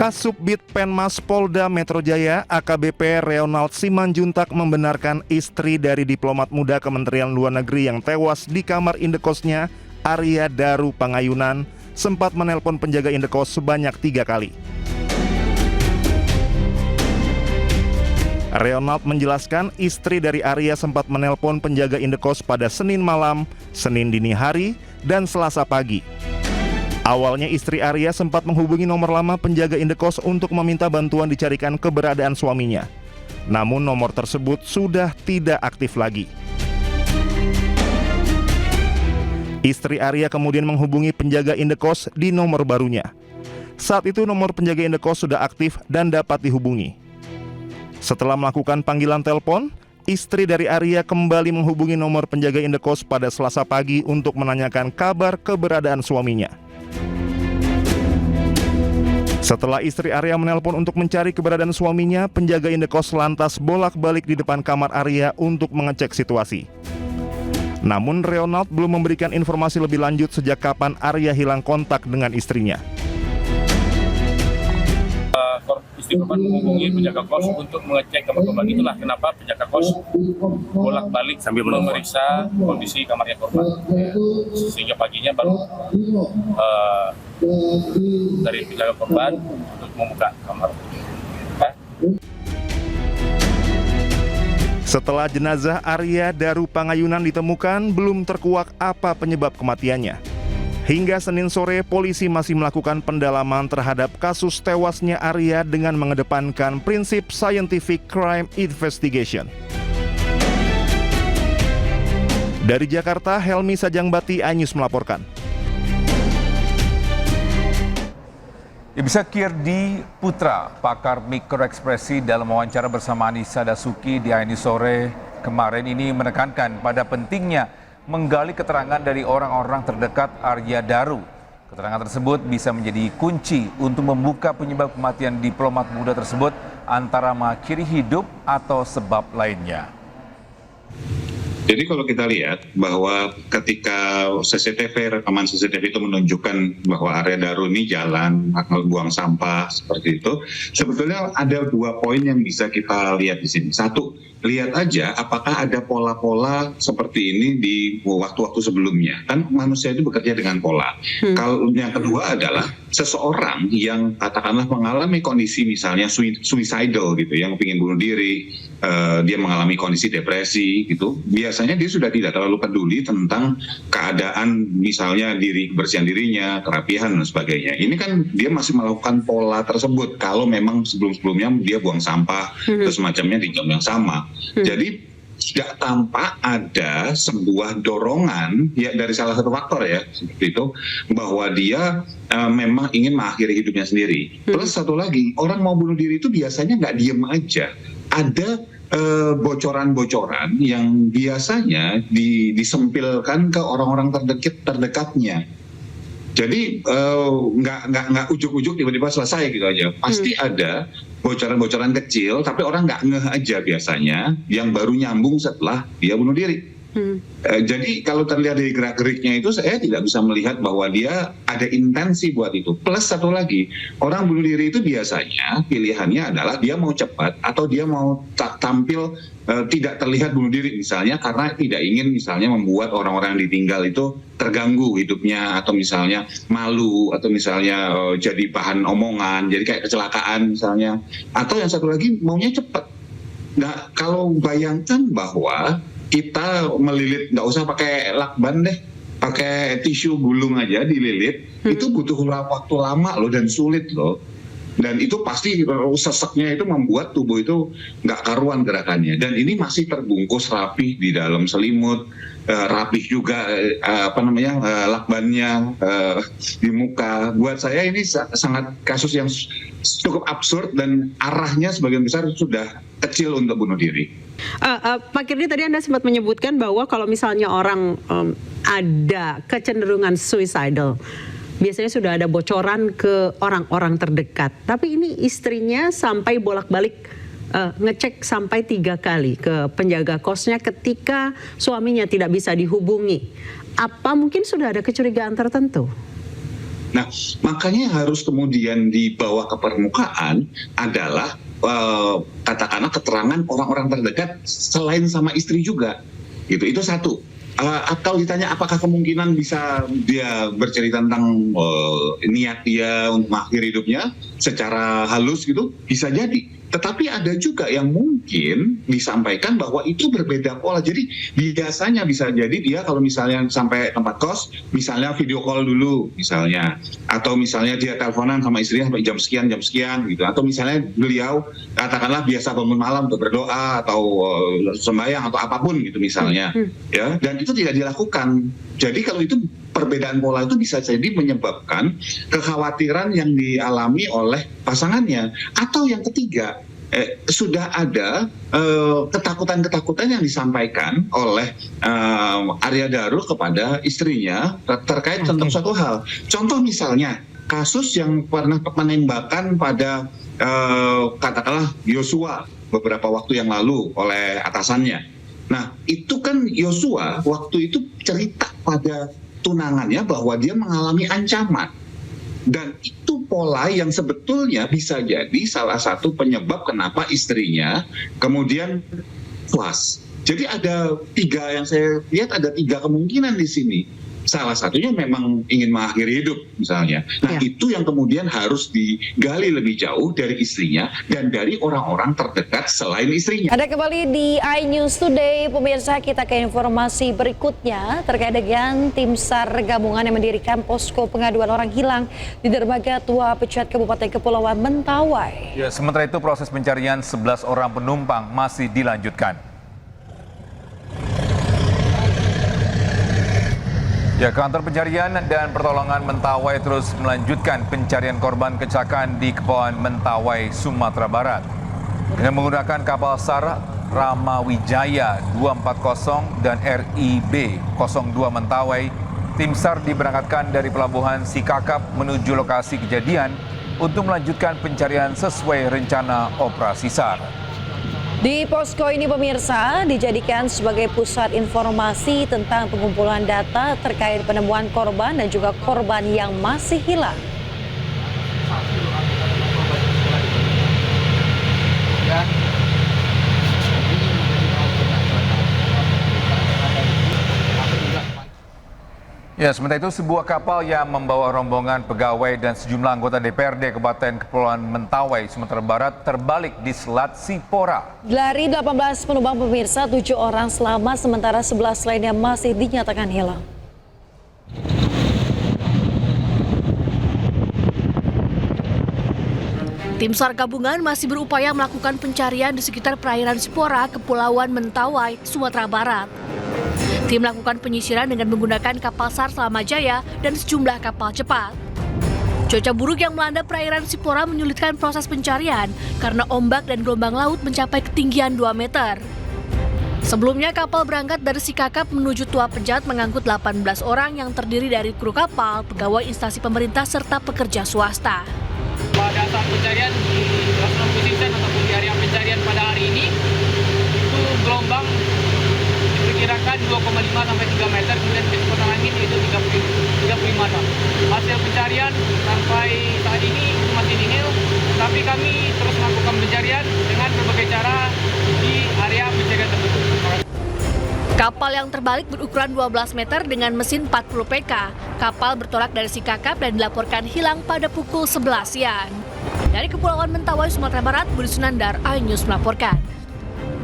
Kasubdit Penmas Polda Metro Jaya AKBP Reonald Simanjuntak membenarkan istri dari diplomat muda Kementerian Luar Negeri yang tewas di kamar indekosnya, Arya Daru Pangayunan, sempat menelpon penjaga indekos sebanyak 3 kali. Reonald menjelaskan istri dari Arya sempat menelpon penjaga indekos pada Senin malam, Senin dini hari, dan Selasa pagi. Awalnya istri Arya sempat menghubungi nomor lama penjaga indekos untuk meminta bantuan dicarikan keberadaan suaminya. Namun nomor tersebut sudah tidak aktif lagi. Istri Arya kemudian menghubungi penjaga indekos di nomor barunya. Saat itu nomor penjaga indekos sudah aktif dan dapat dihubungi. Setelah melakukan panggilan telepon, istri dari Arya kembali menghubungi nomor penjaga indekos pada Selasa pagi untuk menanyakan kabar keberadaan suaminya. Setelah istri Arya menelpon untuk mencari keberadaan suaminya, penjaga indekos lantas bolak-balik di depan kamar Arya untuk mengecek situasi. Namun Reonald belum memberikan informasi lebih lanjut sejak kapan Arya hilang kontak dengan istrinya. Istri korban menghubungi penjaga kos untuk mengecek kamar korban. Itulah kenapa penjaga kos bolak-balik sambil memeriksa kondisi kamarnya korban. Sehingga paginya baru dari penjaga korban untuk membuka kamar. Setelah jenazah Arya Daru Pangayunan ditemukan, belum terkuak apa penyebab kematiannya. Hingga Senin sore, polisi masih melakukan pendalaman terhadap kasus tewasnya Arya dengan mengedepankan prinsip scientific crime investigation. Dari Jakarta, Helmi Sajangbati, iNews melaporkan. Ibsa Kirdi Putra, pakar mikroekspresi dalam wawancara bersama Anissa Dasuki di iNews sore kemarin ini menekankan pada pentingnya menggali keterangan dari orang-orang terdekat Arya Daru. Keterangan tersebut bisa menjadi kunci untuk membuka penyebab kematian diplomat muda tersebut, antara mengakhiri hidup atau sebab lainnya. Jadi kalau kita lihat bahwa ketika rekaman CCTV itu menunjukkan bahwa Arya Daru ini jalan, buang sampah seperti itu, sebetulnya ada 2 poin yang bisa kita lihat di sini. Satu, lihat aja apakah ada pola-pola seperti ini di waktu-waktu sebelumnya. Kan manusia itu bekerja dengan pola. Kalau yang kedua adalah seseorang yang katakanlah mengalami kondisi misalnya suicidal gitu, yang ingin bunuh diri, dia mengalami kondisi depresi gitu, biasanya dia sudah tidak terlalu peduli tentang keadaan misalnya kebersihan dirinya, kerapihan dan sebagainya. Ini kan dia masih melakukan pola tersebut kalau memang sebelum-sebelumnya dia buang sampah atau semacamnya di jam yang sama. Jadi tidak tampak ada sebuah dorongan ya dari salah satu faktor ya seperti itu, bahwa dia memang ingin mengakhiri hidupnya sendiri. Plus satu lagi, orang mau bunuh diri itu biasanya nggak diem aja. Ada bocoran-bocoran yang biasanya disempilkan ke orang-orang terdekatnya. Jadi nggak ujuk-ujuk tiba-tiba selesai gitu aja. Pasti ada bocoran-bocoran kecil, tapi orang nggak ngeh aja biasanya, yang baru nyambung setelah dia bunuh diri. Jadi kalau terlihat dari gerak-geriknya itu, saya tidak bisa melihat bahwa dia ada intensi buat itu. Plus satu lagi, orang bunuh diri itu biasanya pilihannya adalah dia mau cepat atau dia mau tampil tidak terlihat bunuh diri misalnya, karena tidak ingin misalnya membuat orang-orang yang ditinggal itu terganggu hidupnya, atau misalnya malu, atau misalnya jadi bahan omongan, jadi kayak kecelakaan misalnya. Atau yang satu lagi maunya cepat. Nah, kalau bayangkan bahwa kita melilit, nggak usah pakai lakban deh, pakai tisu gulung aja dililit, itu butuh waktu lama loh dan sulit loh. Dan itu pasti seseknya itu membuat tubuh itu nggak karuan gerakannya. Dan ini masih terbungkus rapih di dalam selimut, rapih juga lakbannya di muka. Buat saya ini sangat kasus yang cukup absurd dan arahnya sebagian besar sudah kecil untuk bunuh diri. Pak Kirdi, tadi Anda sempat menyebutkan bahwa kalau misalnya orang ada kecenderungan suicidal, biasanya sudah ada bocoran ke orang-orang terdekat. Tapi ini istrinya sampai bolak-balik ngecek sampai 3 kali ke penjaga kosnya ketika suaminya tidak bisa dihubungi. Apa mungkin sudah ada kecurigaan tertentu? Nah, makanya yang harus kemudian dibawa ke permukaan adalah katakanlah keterangan orang-orang terdekat selain sama istri juga. Gitu. Itu satu. Kalau ditanya apakah kemungkinan bisa dia bercerita tentang niat dia untuk mengakhiri hidupnya secara halus gitu, bisa jadi. Tetapi ada juga yang mungkin disampaikan bahwa itu berbeda pola. Jadi biasanya bisa jadi dia kalau misalnya sampai tempat kos, misalnya video call dulu misalnya. Atau misalnya dia teleponan sama istrinya sampai jam sekian gitu. Atau misalnya beliau katakanlah biasa bangun malam untuk berdoa atau sembahyang atau apapun gitu misalnya. Ya, dan itu tidak dilakukan. Jadi kalau itu perbedaan pola itu bisa jadi menyebabkan kekhawatiran yang dialami oleh pasangannya. Atau yang ketiga, sudah ada ketakutan-ketakutan yang disampaikan oleh Arya Daru kepada istrinya terkait tentang suatu hal. Contoh misalnya, kasus yang pernah penembakan pada katakanlah Yosua beberapa waktu yang lalu oleh atasannya. Nah, itu kan Yosua waktu itu cerita pada tunangannya bahwa dia mengalami ancaman. Dan itu pola yang sebetulnya bisa jadi salah satu penyebab kenapa istrinya kemudian puas. Jadi ada tiga yang saya lihat, ada tiga kemungkinan di sini. Salah satunya memang ingin mengakhiri hidup misalnya. Nah, itu yang kemudian harus digali lebih jauh dari istrinya dan dari orang-orang terdekat selain istrinya. Ada kembali di iNews Today, pemirsa, kita ke informasi berikutnya terkait dengan tim SAR gabungan yang mendirikan posko pengaduan orang hilang di dermaga Tua Pecat Kabupaten Kepulauan Mentawai. Ya, sementara itu proses pencarian 11 orang penumpang masih dilanjutkan. Ya, kantor pencarian dan pertolongan Mentawai terus melanjutkan pencarian korban kecelakaan di Kepulauan Mentawai, Sumatera Barat. Dengan menggunakan kapal SAR Ramawijaya 240 dan RIB 02 Mentawai, tim SAR diberangkatkan dari pelabuhan Sikakap menuju lokasi kejadian untuk melanjutkan pencarian sesuai rencana operasi SAR. Di posko ini, pemirsa, dijadikan sebagai pusat informasi tentang pengumpulan data terkait penemuan korban dan juga korban yang masih hilang. Ya, sementara itu sebuah kapal yang membawa rombongan pegawai dan sejumlah anggota DPRD Kabupaten Kepulauan Mentawai, Sumatera Barat terbalik di Selat Sipora. Dari 18 penumpang, pemirsa, 7 orang selamat sementara 11 lainnya masih dinyatakan hilang. Tim SAR gabungan masih berupaya melakukan pencarian di sekitar perairan Sipora, Kepulauan Mentawai, Sumatera Barat. Tim melakukan penyisiran dengan menggunakan kapal SAR Selamajaya dan sejumlah kapal cepat. Cuaca buruk yang melanda perairan Sipora menyulitkan proses pencarian karena ombak dan gelombang laut mencapai ketinggian 2 meter. Sebelumnya kapal berangkat dari Sikakap menuju Tua Pejat mengangkut 18 orang yang terdiri dari kru kapal, pegawai instansi pemerintah serta pekerja swasta. Pada saat pencarian di Laksana Position ataupun di area pencarian pada hari ini, itu gelombang diperkirakan 2,5 sampai 3 meter, kemudian kecepatan angin itu 35 knot. Hasil pencarian sampai saat ini masih nihil, tapi kami terus melakukan pencarian dengan berbagai cara di area pencarian tersebut. Kapal yang terbalik berukuran 12 meter dengan mesin 40 PK. Kapal bertolak dari Sikakap dan dilaporkan hilang pada pukul 11 siang. Dari Kepulauan Mentawai, Sumatera Barat, Budi Sunandar, iNews melaporkan.